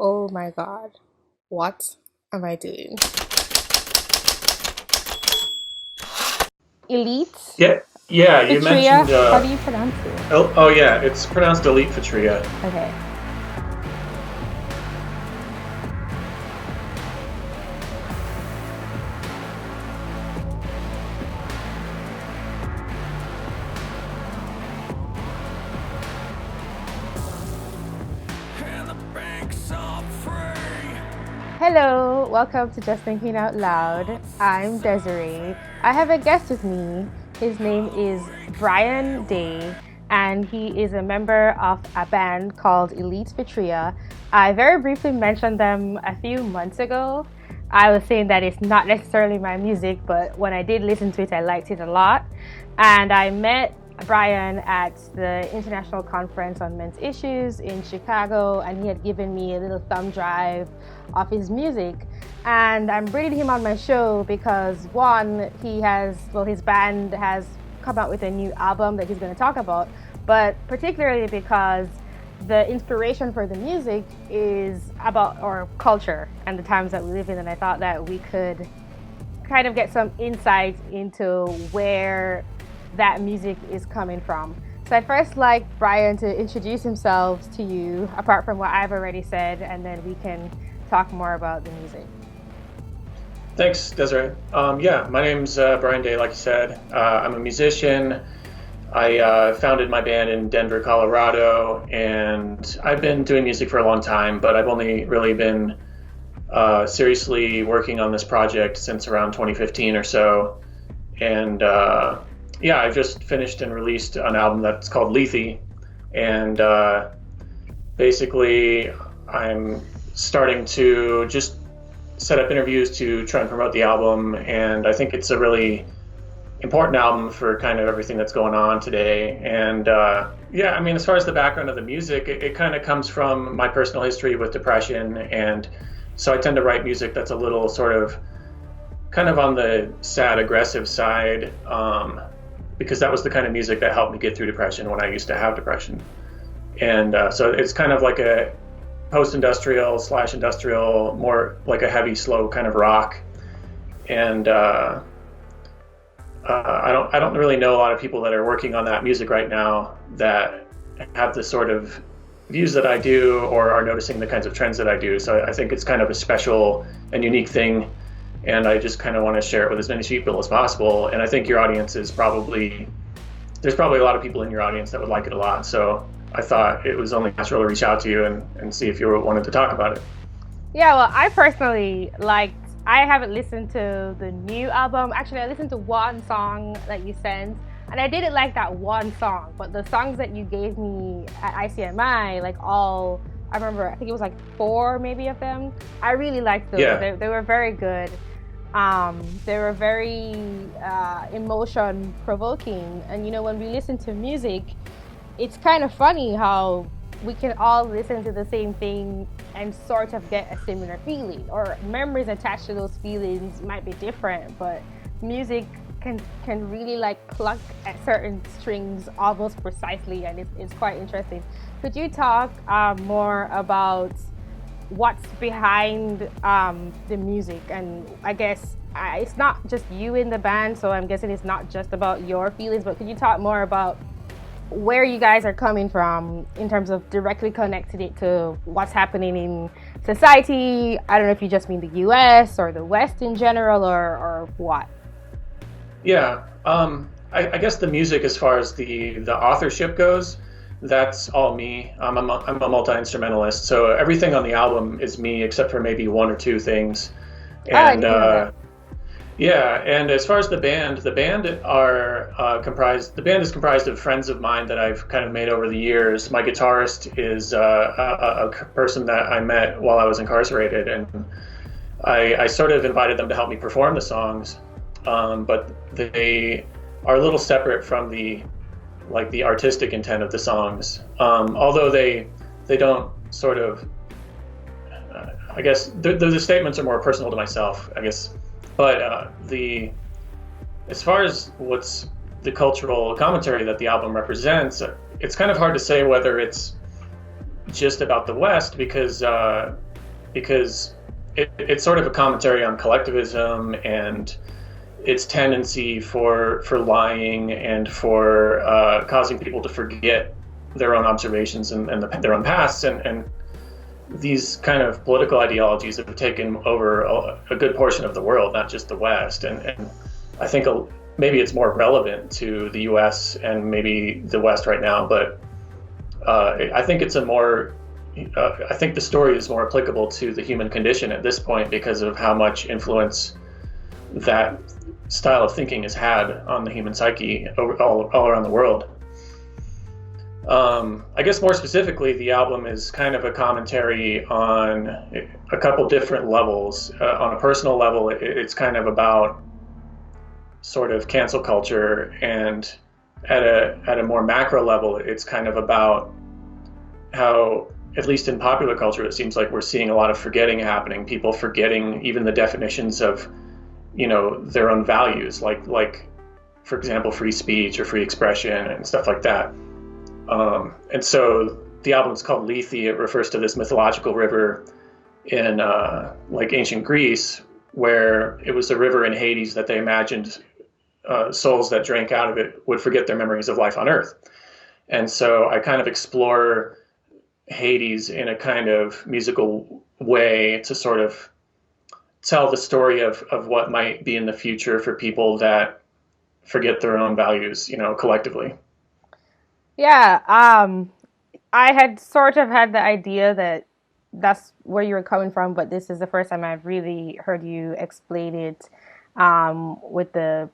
Oh my God. What am I doing? Elite? Yeah, yeah, you Fitrea? mentioned, How do you pronounce it? oh yeah, it's pronounced elite Fitrea. Okay. Hello, welcome to Just Thinking Out Loud. I'm Desi-Rae. I have a guest with me. His name is Bryan Day, and he is a member of a band called Elite Fitrea. I very briefly mentioned them a few months ago. I was saying that it's not necessarily my music, but when I did listen to it, I liked it a lot. And I met Bryan at the International Conference on Men's Issues in Chicago, and he had given me a little thumb drive of his music. And I'm bringing him on my show because one, his band has come out with a new album that he's going to talk about, but particularly because the inspiration for the music is about our culture and the times that we live in. And I thought that we could kind of get some insight into where that music is coming from. So I'd first like Bryan to introduce himself to you, apart from what I've already said, and then we can talk more about the music. Thanks, Desiree. Yeah, my name's Bryan Day, like you said. I'm a musician. I founded my band in Denver, Colorado, and I've been doing music for a long time, but I've only really been seriously working on this project since around 2015 or so. And yeah, I've just finished and released an album that's called Lethe, and basically I'm starting to just set up interviews to try and promote the album, and I think it's a really important album for kind of everything that's going on today. And yeah, I mean, as far as the background of the music, it kind of comes from my personal history with depression, and so I tend to write music that's a little sort of kind of on the sad, aggressive side, because that was the kind of music that helped me get through depression when I used to have depression. And so it's kind of like a post-industrial slash industrial, more like a heavy, slow kind of rock. And I don't really know a lot of people that are working on that music right now that have the sort of views that I do or are noticing the kinds of trends that I do. So I think it's kind of a special and unique thing, and I just kind of want to share it with as many people as possible. And I think your audience is there's probably a lot of people in your audience that would like it a lot. So I thought it was only natural to reach out to you and see if you wanted to talk about it. Yeah, well, I haven't listened to the new album. Actually, I listened to one song that you sent, and I didn't like that one song, but the songs that you gave me at ICMI, I remember, I think it was like four maybe of them. I really liked those. Yeah. They were very good. They were very emotion provoking. And when we listen to music, it's kind of funny how we can all listen to the same thing and sort of get a similar feeling, or memories attached to those feelings might be different, but music can really pluck at certain strings almost precisely, and it's quite interesting. Could you talk more about what's behind the music? And I guess it's not just you in the band, so I'm guessing it's not just about your feelings, but could you talk more about where you guys are coming from in terms of directly connecting it to what's happening in society? I don't know if you just mean the US or the West in general, or what. Yeah, I guess the music, as far as the authorship goes, that's all me. I'm a multi-instrumentalist, so everything on the album is me except for maybe one or two things. I And didn't know that. yeah, and as far as the band the band is comprised of friends of mine that I've kind of made over the years. My guitarist is a person that I met while I was incarcerated, and I sort of invited them to help me perform the songs, but they are a little separate from the artistic intent of the songs. Although they don't sort of, I guess the statements are more personal to myself, I guess. But as far as what's the cultural commentary that the album represents, it's kind of hard to say whether it's just about the West, because because it's sort of a commentary on collectivism and its tendency for lying and for causing people to forget their own observations and their own pasts, and these kind of political ideologies have taken over a good portion of the world, not just the West. And I think maybe it's more relevant to the U.S. and maybe the West right now, but I think it's a more I think the story is more applicable to the human condition at this point because of how much influence that style of thinking has had on the human psyche all around the world. I guess more specifically, the album is kind of a commentary on a couple different levels. On a personal level, it's kind of about sort of cancel culture, and at a more macro level, it's kind of about how, at least in popular culture, it seems like we're seeing a lot of forgetting happening. People forgetting even the definitions of, their own values, like for example, free speech or free expression and stuff like that. And so the album is called Lethe. It refers to this mythological river in like ancient Greece, where it was a river in Hades that they imagined souls that drank out of it would forget their memories of life on Earth. And so I kind of explore Hades in a kind of musical way to sort of tell the story of what might be in the future for people that forget their own values, collectively. Yeah, I had sort of had the idea that that's where you were coming from, but this is the first time I've really heard you explain it with the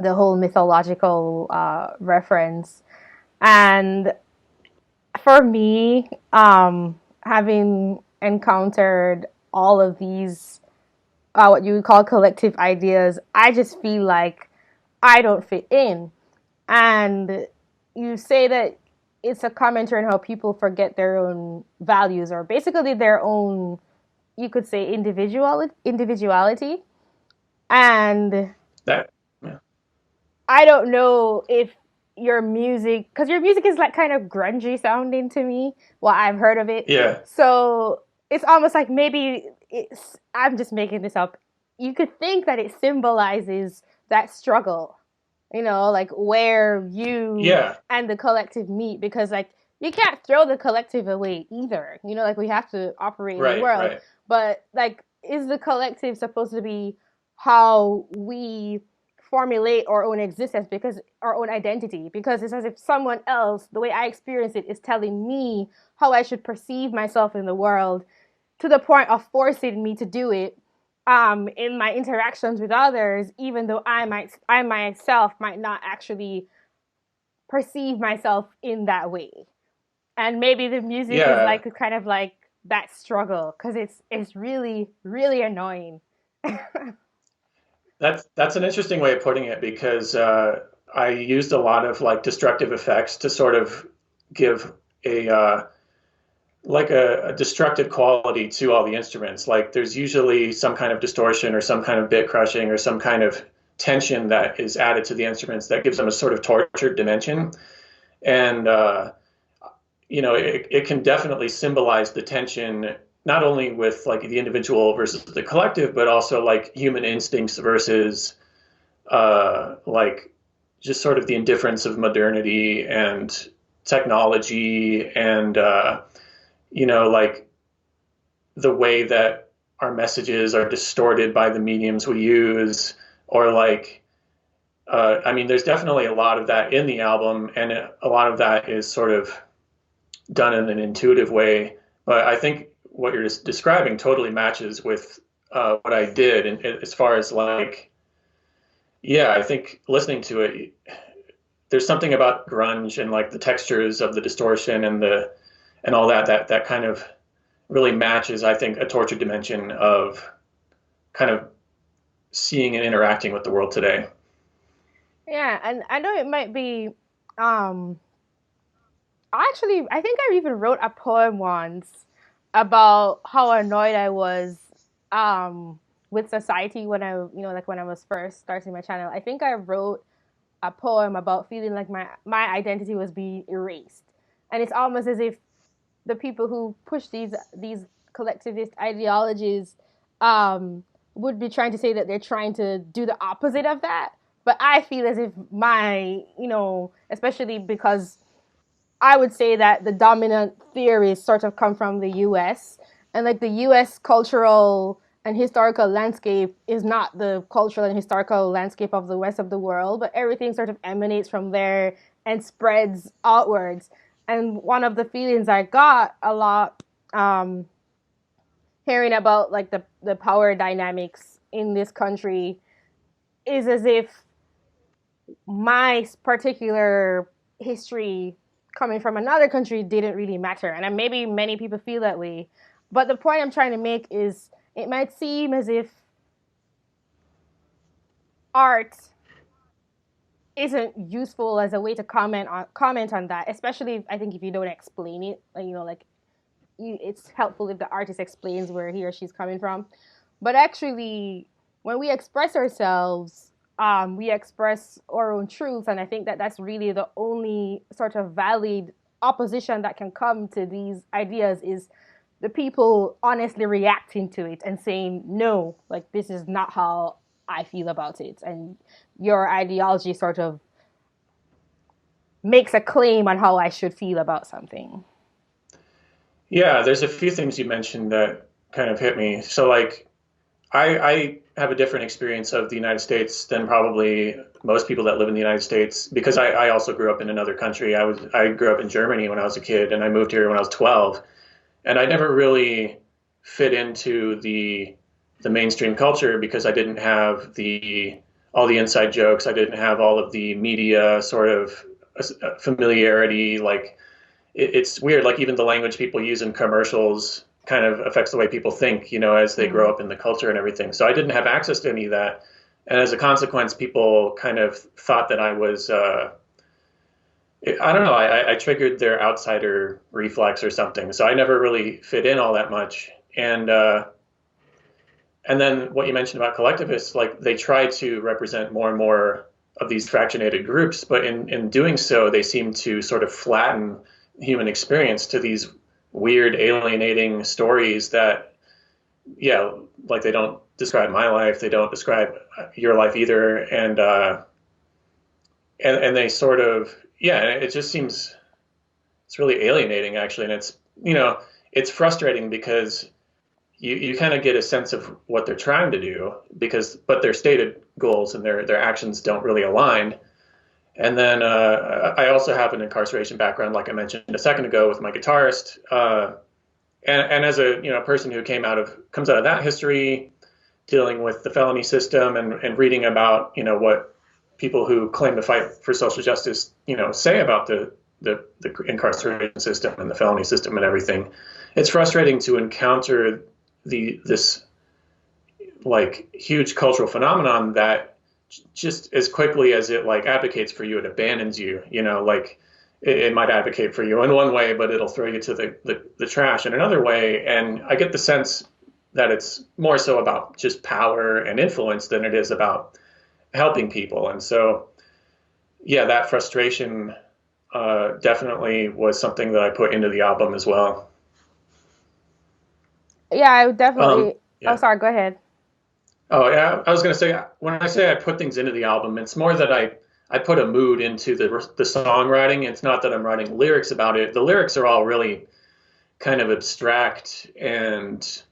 whole mythological reference. And for me, having encountered all of these what you would call collective ideas, I just feel like I don't fit in. And you say that it's a commentary on how people forget their own values, or basically their own, you could say, individuality. And That, yeah. I don't know if your music, because your music is like kind of grungy sounding to me, well, I've heard of it. Yeah. So it's almost like maybe I'm just making this up. You could think that it symbolizes that struggle, like where you Yeah. and the collective meet, because like you can't throw the collective away either. Like we have to operate in the Right. world. Right. But like, is the collective supposed to be how we formulate our own existence, because our own identity, because it's as if someone else, the way I experience it, is telling me how I should perceive myself in the world, to the point of forcing me to do it in my interactions with others, even though I myself might not actually perceive myself in that way. And maybe the music is Yeah. like kind of like that struggle, because it's really really annoying. That's an interesting way of putting it because I used a lot of like destructive effects to sort of give a like a destructive quality to all the instruments. Like there's usually some kind of distortion or some kind of bit crushing or some kind of tension that is added to the instruments that gives them a sort of tortured dimension. And it can definitely symbolize the tension, not only with like the individual versus the collective, but also like human instincts versus like just sort of the indifference of modernity and technology, and like the way that our messages are distorted by the mediums we use, or like I mean, there's definitely a lot of that in the album, and a lot of that is sort of done in an intuitive way. But I think what you're just describing totally matches with what I did, and as far as like, yeah, I think listening to it, there's something about grunge and like the textures of the distortion and all that kind of really matches, I think, a tortured dimension of kind of seeing and interacting with the world today. Yeah, and I know it might be um I think I even wrote a poem once about how annoyed I was with society when like when I was first starting my channel. I think I wrote a poem about feeling like my identity was being erased. And it's almost as if the people who push these collectivist ideologies um, would be trying to say that they're trying to do the opposite of that. But I feel as if especially because I would say that the dominant theories sort of come from the US. And like the US cultural and historical landscape is not the cultural and historical landscape of the rest of the world, but everything sort of emanates from there and spreads outwards. And one of the feelings I got a lot hearing about like the power dynamics in this country is as if my particular history coming from another country didn't really matter. And maybe many people feel that way. But the point I'm trying to make is it might seem as if art isn't useful as a way to comment on that, especially I think if you don't explain it, it's helpful if the artist explains where he or she's coming from. But actually, when we express ourselves, we express our own truths, and I think that that's really the only sort of valid opposition that can come to these ideas is the people honestly reacting to it and saying, no, like this is not how I feel about it, and your ideology sort of makes a claim on how I should feel about something. Yeah, there's a few things you mentioned that kind of hit me. So, like, I have a different experience of the United States than probably most people that live in the United States because I also grew up in another country. I grew up in Germany when I was a kid, and I moved here when I was 12, and I never really fit into the mainstream culture because I didn't have the all the inside jokes. I didn't have all of the media sort of familiarity. Like it's weird. Like even the language people use in commercials kind of affects the way people think, as they grow Mm. up in the culture and everything. So I didn't have access to any of that. And as a consequence, people kind of thought that I was, I don't know, I triggered their outsider reflex or something. So I never really fit in all that much. And then what you mentioned about collectivists, like they try to represent more and more of these fractionated groups, but in doing so, they seem to sort of flatten human experience to these weird, alienating stories that, yeah, like they don't describe my life, they don't describe your life either, and they sort of, yeah, it just seems it's really alienating actually, and it's frustrating because you kind of get a sense of what they're trying to do but their stated goals and their actions don't really align. And then I also have an incarceration background, like I mentioned a second ago, with my guitarist. And as a person who comes out of that history, dealing with the felony system and reading about what people who claim to fight for social justice say about the incarceration system and the felony system and everything, it's frustrating to encounter this like huge cultural phenomenon that just as quickly as it like advocates for you, it abandons you. Like it might advocate for you in one way, but it'll throw you to the trash in another way. And I get the sense that it's more so about just power and influence than it is about helping people. And so, yeah, that frustration definitely was something that I put into the album as well. Yeah, I would definitely. Oh, Yeah. sorry. Go ahead. Oh, yeah. I was going to say, when I say I put things into the album, it's more that I put a mood into the songwriting. It's not that I'm writing lyrics about it. The lyrics are all really kind of abstract and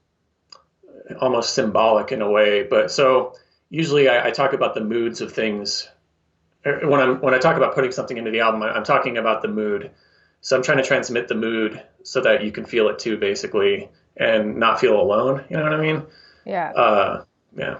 almost symbolic in a way. But so usually I talk about the moods of things. When I talk about putting something into the album, I'm talking about the mood. So I'm trying to transmit the mood so that you can feel it too, basically, and not feel alone. You know what I mean? Yeah. Yeah.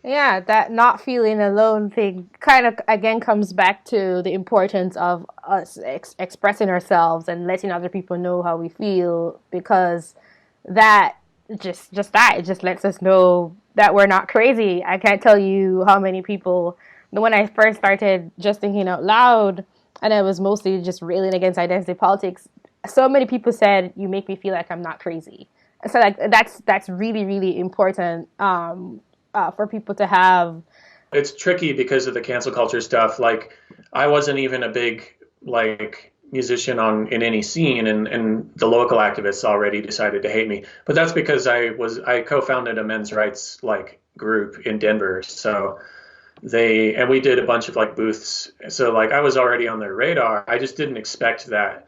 Yeah, that not feeling alone thing kind of again comes back to the importance of us expressing ourselves and letting other people know how we feel because that just that it just lets us know that we're not crazy. I can't tell you how many people when I first started just thinking out loud and I was mostly just railing against identity politics, so many people said you make me feel like I'm not crazy. So like that's really really important for people to have. It's tricky because of the cancel culture stuff. Like, I wasn't even a big like musician in any scene, and the local activists already decided to hate me. But that's because I co-founded a men's rights like group in Denver. So and we did a bunch of like booths. So like I was already on their radar. I just didn't expect that.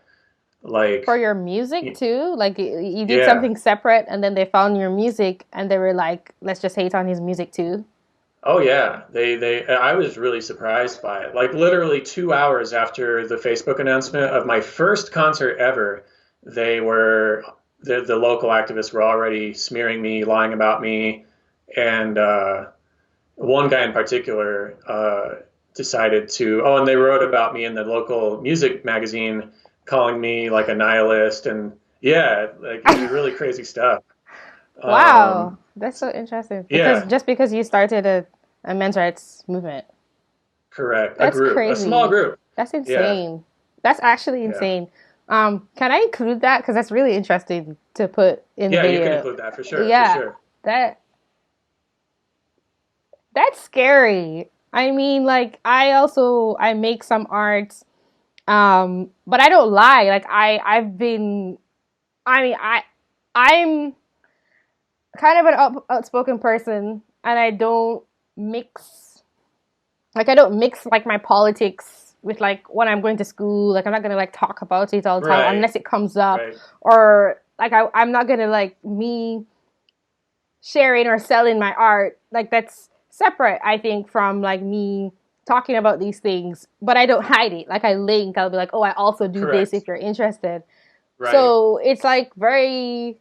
For Like, your music too? Like you did yeah. something separate and then they found your music and they were like, let's just hate on his music too. Oh yeah, I was really surprised by it. Like literally 2 hours after the Facebook announcement of my first concert ever, they were the local activists were already smearing me, lying about me, and one guy in particular decided to. Oh, and they wrote about me in the local music magazine, calling me like a nihilist, and yeah, like it was really crazy stuff. Wow, Um, that's so interesting. yeah, Because you started a men's rights movement. correct. A That's group, a small crazy. group. That's Yeah, insane. That's actually yeah. insane. Can I include that? Because that's really interesting to put in the Yeah, you can video. include that for sure, for Yeah, sure. that that's scary. I mean, like I make some art, but I don't lie. Like I've been. I mean, I'm kind of an outspoken person, and mix I don't mix like my politics with like when I'm going to school. Like I'm not gonna like talk about it all the time Right, unless it comes up, right, or like I'm not gonna like me sharing or selling my art. Like that's separate, I think, from like me talking about these things. But I don't hide it. Like I link. I'll be like, oh, I also do this if correct. you're interested. Right, So it's like very,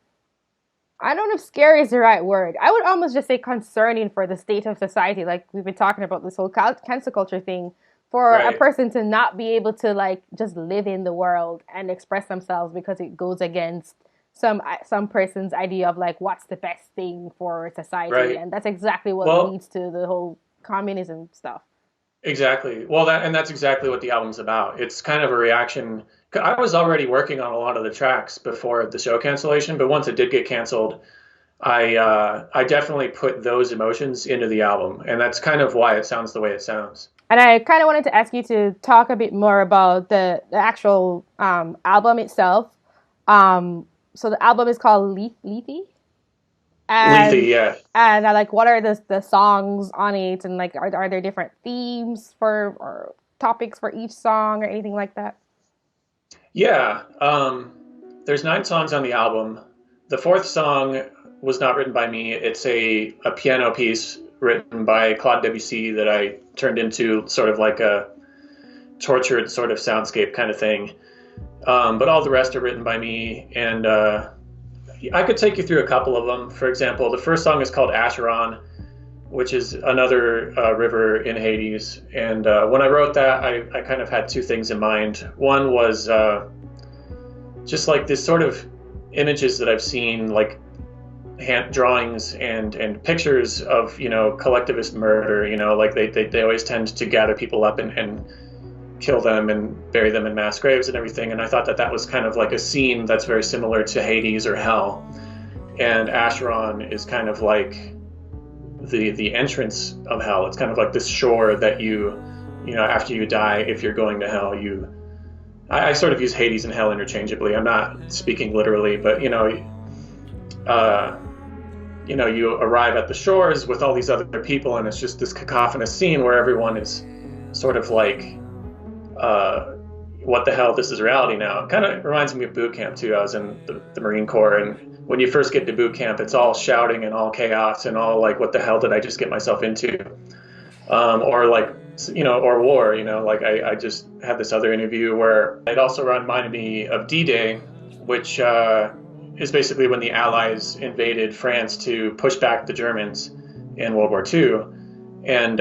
I don't know if scary is the right word. I would almost just say concerning for the state of society. Like we've been talking about this whole cancel culture thing. For a right, person to not be able to like just live in the world and express themselves because it goes against some person's idea of like what's the best thing for society, right. and that's exactly what Well, leads to the whole communism stuff. exactly. Well, that's exactly what the album's about. It's kind of a reaction. I was already working on a lot of the tracks before the show cancellation, but once it did get canceled, I definitely put those emotions into the album, and that's kind of why it sounds the way it sounds. And I kind of wanted to ask you to talk a bit more about the actual album itself. So the album is called Lethe, Lethe, and yeah. like what are the songs on it, and like are there different themes for or topics for each song or anything like that? Yeah, there's 9 songs on the album. The fourth song was not written by me. It's a piano piece written by Claude Debussy that I turned into sort of like a tortured sort of soundscape kind of thing. But all the rest are written by me, and I could take you through a couple of them. For example, the first song is called Acheron, which is another river in Hades. And when I wrote that, I kind of had two things in mind. One was just like this sort of images that I've seen, like hand drawings and pictures of, collectivist murder. Like they always tend to gather people up and kill them and bury them in mass graves and everything. And I thought that was kind of like a scene that's very similar to Hades or Hell. And Acheron is kind of like the entrance of hell. It's kind of like this shore that after you die, if you're going to hell, I sort of use Hades and hell interchangeably. I'm not speaking literally, but you arrive at the shores with all these other people, and it's just this cacophonous scene where everyone is sort of like, what the hell, this is reality now. It kind of reminds me of boot camp too. I was in the Marine Corps, and when you first get to boot camp, it's all shouting and all chaos and all like, what the hell did I just get myself into? Or like, or war, like I just had this other interview where it also reminded me of D-Day, which is basically when the Allies invaded France to push back the Germans in World War II. And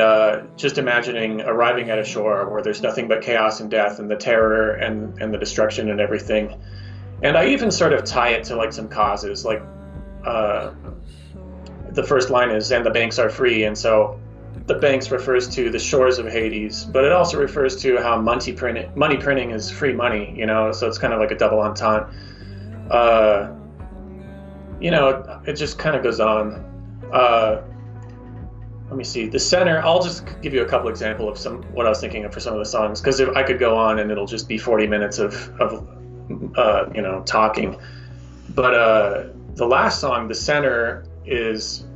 just imagining arriving at a shore where there's nothing but chaos and death and the terror and the destruction and everything. And I even sort of tie it to like some causes, like the first line is, and the banks are free. And so the banks refers to the shores of Hades, but it also refers to how money printing is free money, so it's kind of like a double entente. It just kind of goes on. let me see. The center. I'll just give you a couple example of some what I was thinking of for some of the songs because I could go on and it'll just be 40 minutes of talking. But the last song, the center, is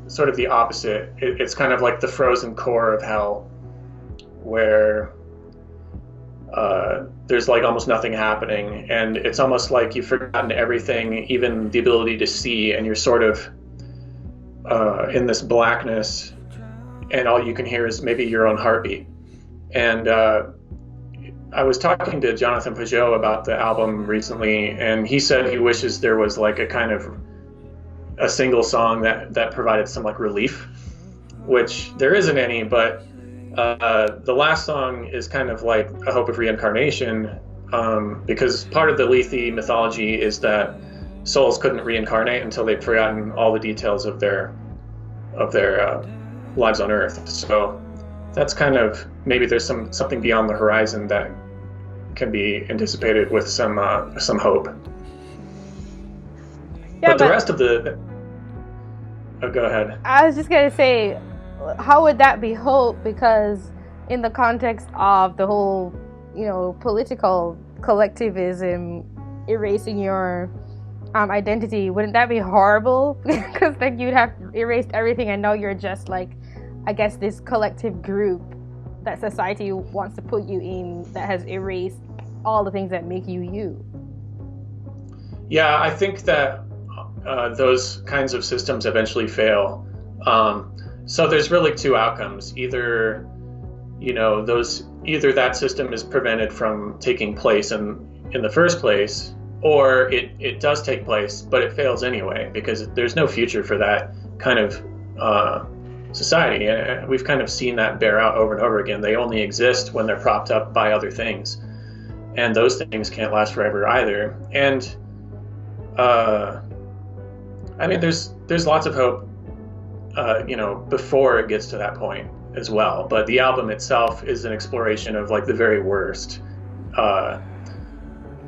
sort of the opposite. It's kind of like the frozen core of hell, where there's like almost nothing happening, and it's almost like you've forgotten everything, even the ability to see, and you're sort of in this blackness, and all you can hear is maybe your own heartbeat. And I was talking to Jonathan Pajot about the album recently, and he said he wishes there was like a kind of a single song that provided some like relief, which there isn't any, but the last song is kind of like a hope of reincarnation, because part of the Lethe mythology is that souls couldn't reincarnate until they'd forgotten all the details of their lives on Earth. So that's kind of, maybe there's something beyond the horizon that can be anticipated with some hope. Yeah, but the rest of the go ahead. I was just gonna say, how would that be hope? Because in the context of the whole, political collectivism erasing your identity, wouldn't that be horrible? Because then you'd have erased everything, and now you're just like, I guess, this collective group that society wants to put you in, that has erased all the things that make you you. Yeah, I think that those kinds of systems eventually fail. So there's really two outcomes. Either that system is prevented from taking place in the first place, or it does take place, but it fails anyway, because there's no future for that kind of society. And we've kind of seen that bear out over and over again. They only exist when they're propped up by other things, and those things can't last forever either. And there's lots of hope, before it gets to that point as well. But the album itself is an exploration of like the very worst.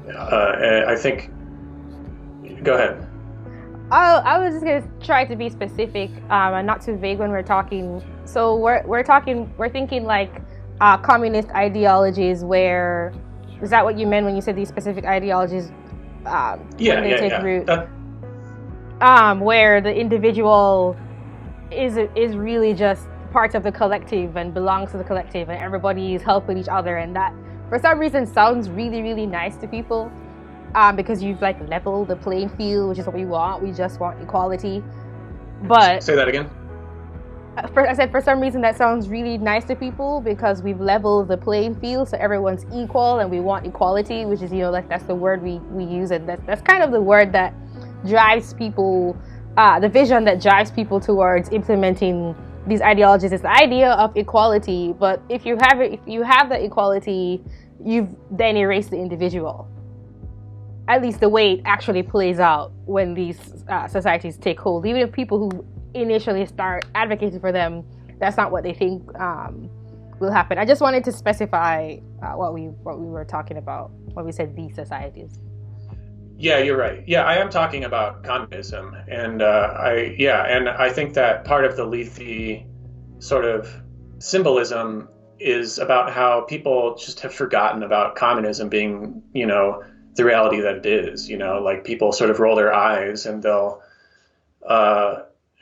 I think. Go ahead. I was just gonna try to be specific and not too vague when we're talking. So we're thinking like communist ideologies. Where is that what you meant when you said these specific ideologies? When they take root. Where the individual is really just part of the collective and belongs to the collective, and everybody is helping each other, and that for some reason sounds really, really nice to people, because you've like leveled the playing field, which is what we want. We just want equality. But say that again. I said for some reason that sounds really nice to people because we've leveled the playing field, so everyone's equal, and we want equality, which is like that's the word we use, and that's kind of the word that drives people, the vision that drives people towards implementing these ideologies. Is the idea of equality. But if you have the equality, you've then erased the individual. At least the way it actually plays out when these societies take hold. Even if people who initially start advocating for them, that's not what they think will happen. I just wanted to specify what we were talking about when we said these societies. Yeah, you're right. Yeah, I am talking about communism, and I think that part of the Lethe sort of symbolism is about how people just have forgotten about communism being, the reality that it is. Like people sort of roll their eyes, and they'll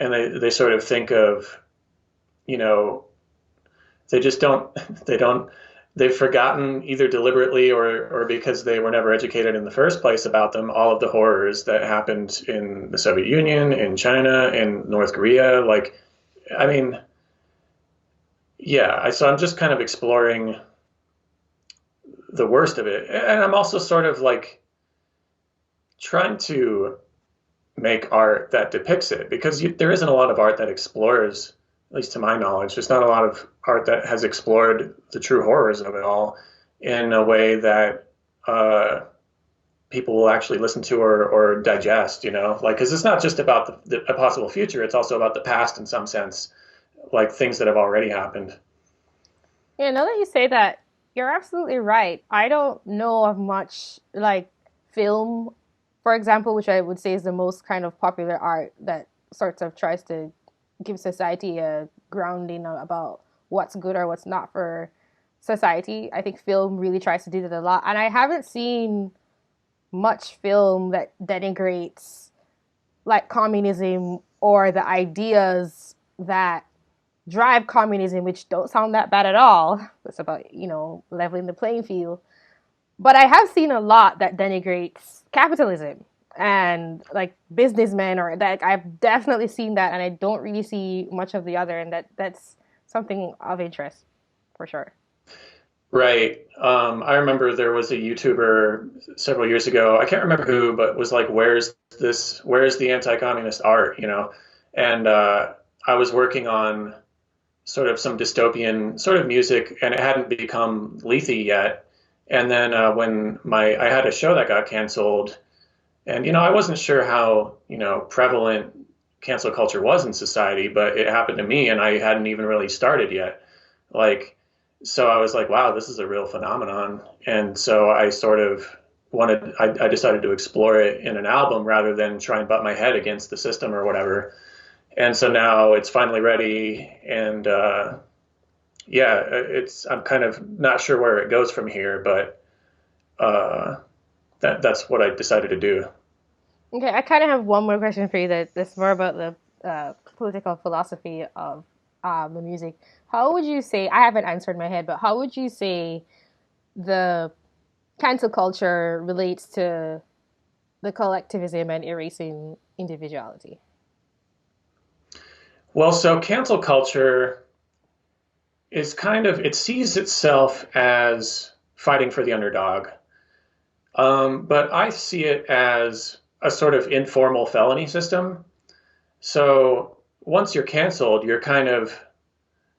they sort of think of, they just don't they've forgotten, either deliberately or because they were never educated in the first place about them, all of the horrors that happened in the Soviet Union, in China, in North Korea. So I'm just kind of exploring the worst of it. And I'm also sort of like trying to make art that depicts it, because there isn't a lot of art that explores, at least to my knowledge, there's not a lot of art that has explored the true horrors of it all in a way that people will actually listen to or digest, because it's not just about a possible future, it's also about the past in some sense, like things that have already happened. Yeah, now that you say that, you're absolutely right. I don't know of much like film, for example, which I would say is the most kind of popular art that sorts of tries to give society a grounding about what's good or what's not for society. I think film really tries to do that a lot, and I haven't seen much film that denigrates like communism or the ideas that drive communism, which don't sound that bad at all. It's about, leveling the playing field. But I have seen a lot that denigrates capitalism and like businessmen, or that I've definitely seen that, and I don't really see much of the other, and that's something of interest for sure. Right. I remember there was a YouTuber several years ago. I can't remember who, but was like, where's the anti-communist art, you know? And I was working on sort of some dystopian sort of music, and it hadn't become lethy yet. And then when I had a show that got canceled, and I wasn't sure how prevalent cancel culture was in society, but it happened to me, and I hadn't even really started yet. Like, so I was like, wow, this is a real phenomenon. And so I sort of I decided to explore it in an album rather than try and butt my head against the system or whatever. And so now it's finally ready, and yeah, I'm kind of not sure where it goes from here, but uh, that's what I decided to do. Okay, I kind of have one more question for you that's more about the political philosophy of the music. How would you say, I haven't answered in my head, but how would you say the cancel culture relates to the collectivism and erasing individuality? Well, so cancel culture is it sees itself as fighting for the underdog. But I see it as a sort of informal felony system. So once you're canceled, you're kind of,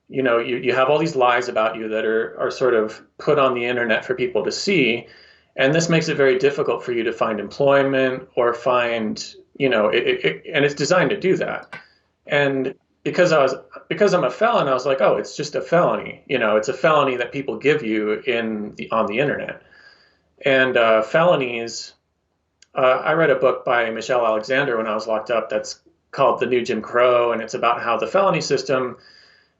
you have all these lies about you that are sort of put on the internet for people to see. And this makes it very difficult for you to find employment or find, and it's designed to do that. And because I'm a felon, I was like, oh, it's just a felony. It's a felony that people give you on the internet. And felonies, I read a book by Michelle Alexander when I was locked up that's called The New Jim Crow, and it's about how the felony system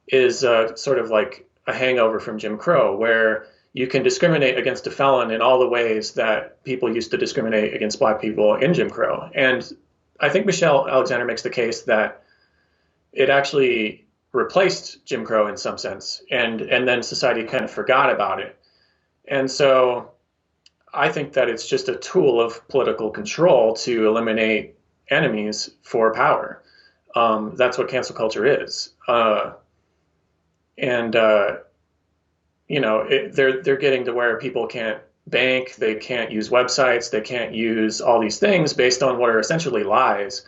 is sort of like a hangover from Jim Crow, where you can discriminate against a felon in all the ways that people used to discriminate against black people in Jim Crow. And I think Michelle Alexander makes the case that it actually replaced Jim Crow in some sense, and then society kind of forgot about it. And so I think that it's just a tool of political control to eliminate enemies for power. That's what cancel culture is. And they're getting to where people can't bank, they can't use websites, they can't use all these things based on what are essentially lies.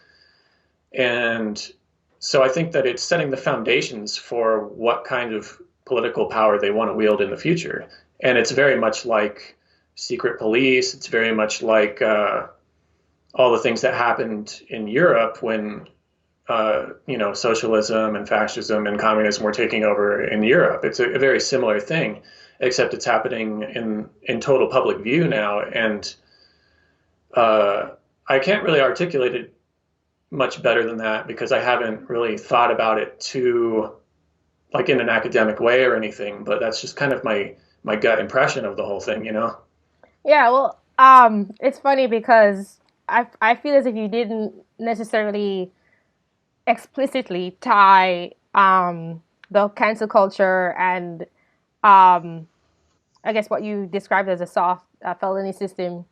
And so I think that it's setting the foundations for what kind of political power they want to wield in the future. And it's very much like secret police. It's very much like all the things that happened in Europe when socialism and fascism and communism were taking over in Europe. It's a very similar thing, except it's happening in total public view now. And I can't really articulate it much better than that because I haven't really thought about it too, like in an academic way or anything. But that's just kind of my gut impression of the whole thing, Yeah, well, it's funny because I feel as if you didn't necessarily explicitly tie the cancel culture and I guess what you described as a soft felony system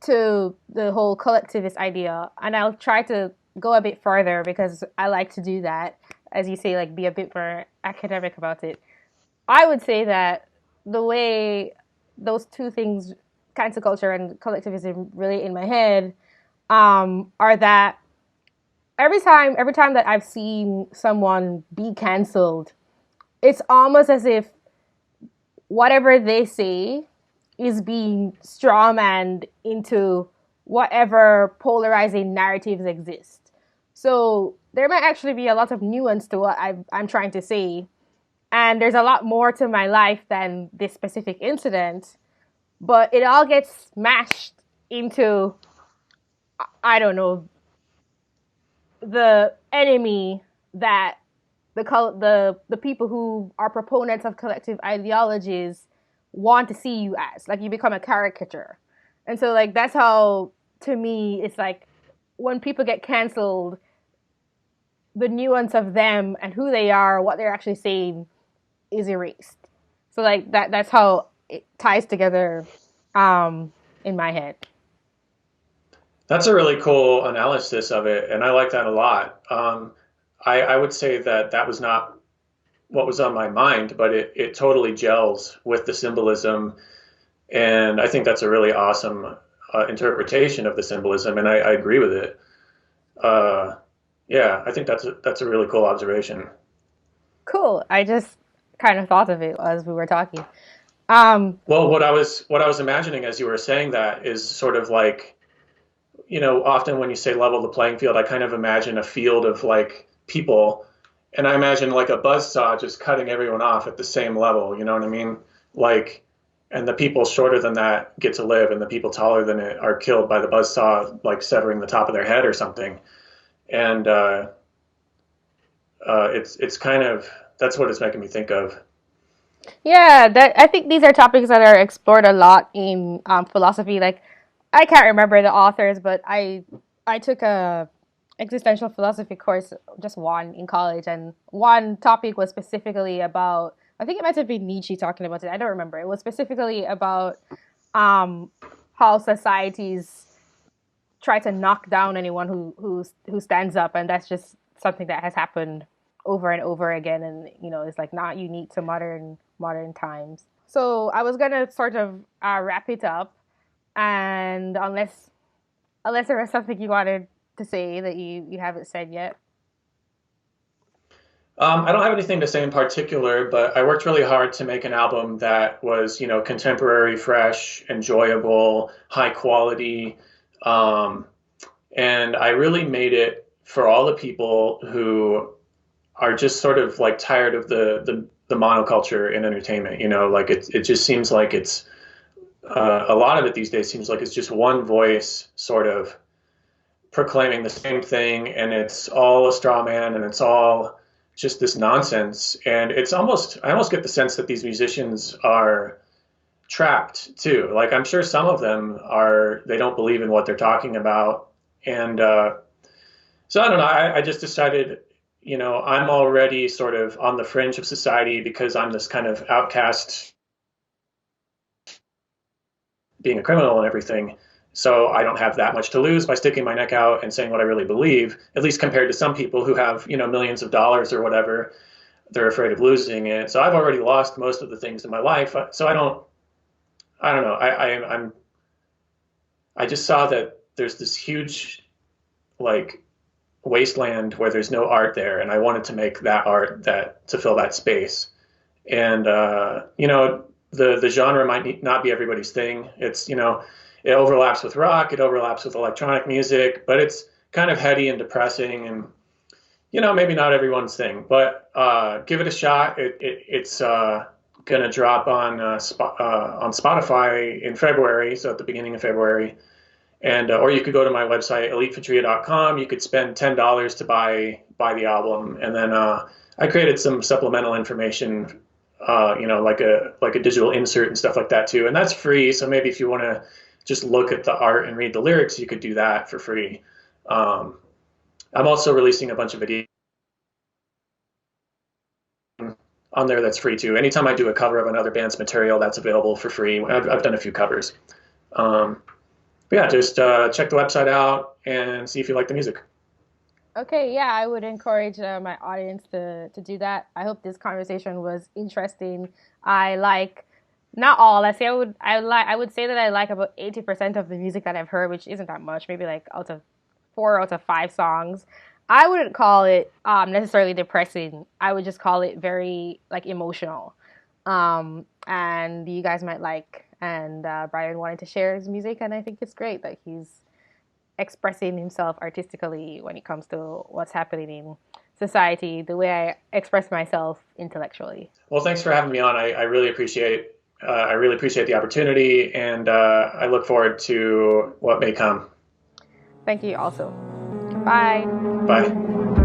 to the whole collectivist idea. And I'll try to go a bit further because I like to do that, as you say, like be a bit more academic about it. I would say that the way those two things, cancel culture and collectivism, relate in my head are that every time that I've seen someone be canceled, it's almost as if whatever they say is being strawmanned into whatever polarizing narratives exist. So there might actually be a lot of nuance to what I'm trying to say. And there's a lot more to my life than this specific incident. But it all gets smashed into, I don't know, the enemy that the people who are proponents of collective ideologies want to see you as. Like you become a caricature. And so like that's how to me it's like when people get canceled, the nuance of them and who they are, what they're actually saying is erased. So like that's how it ties together in my head. That's a really cool analysis of it, and I like that a lot. I would say that that was not what was on my mind, but it totally gels with the symbolism, and I think that's a really awesome interpretation of the symbolism, and I agree with it. Uh, yeah, I think that's a really cool observation. Cool. I just kind of thought of it as we were talking. Well, what I was imagining as you were saying that is sort of like, often when you say level the playing field, I kind of imagine a field of like people, and I imagine like a buzzsaw just cutting everyone off at the same level, you know what I mean? Like, and the people shorter than that get to live, and the people taller than it are killed by the buzzsaw, like severing the top of their head or something. And it's kind of that's what it's making me think of. Yeah, that I think these are topics that are explored a lot in philosophy. Like, I can't remember the authors, but I took a existential philosophy course, just one in college, and one topic was specifically about. I think it might have been Nietzsche talking about it. I don't remember. It was specifically about um, how societies try to knock down anyone who stands up, and that's just something that has happened over and over again, and it's like not unique to modern times. So I was gonna sort of wrap it up, and unless there was something you wanted to say that you haven't said yet. I don't have anything to say in particular, but I worked really hard to make an album that was, contemporary, fresh, enjoyable, high quality. Um, and I really made it for all the people who are just sort of like tired of the monoculture in entertainment. Like it just seems like it's a lot of it these days seems like it's just one voice sort of proclaiming the same thing, and it's all a straw man, and it's all just this nonsense. And I almost get the sense that these musicians are trapped too. Like I'm sure some of them they don't believe in what they're talking about. And so I don't know. I just decided, I'm already sort of on the fringe of society because I'm this kind of outcast, being a criminal and everything. So I don't have that much to lose by sticking my neck out and saying what I really believe, at least compared to some people who have, millions of dollars or whatever. They're afraid of losing it. So I've already lost most of the things in my life. So I don't know. I just saw that there's this huge, like, wasteland where there's no art there, and I wanted to make that art that to fill that space. And the genre might not be everybody's thing. It's it overlaps with rock, it overlaps with electronic music, but it's kind of heady and depressing, and maybe not everyone's thing. But give it a shot. It's gonna drop on Spotify in February, so at the beginning of February. And or you could go to my website elitefitrea.com. You could spend $10 to buy the album, and then I created some supplemental information, like a digital insert and stuff like that too. And that's free. So maybe if you want to just look at the art and read the lyrics, you could do that for free. Um, I'm also releasing a bunch of videos on there that's free too. Anytime I do a cover of another band's material, that's available for free. I've done a few covers. Um, but yeah, just check the website out and see if you like the music. Okay, yeah, I would encourage my audience to do that. I hope this conversation was interesting. I like not all. I would say that I like about 80% of the music that I've heard, which isn't that much. Maybe like out of 4 out of 5 songs. I wouldn't call it necessarily depressing. I would just call it very like emotional. And you guys might like. And Bryan wanted to share his music, and I think it's great that he's expressing himself artistically when it comes to what's happening in society, the way I express myself intellectually. Well, thanks for having me on. I really appreciate the opportunity, and I look forward to what may come. Thank you also. Bye. Bye.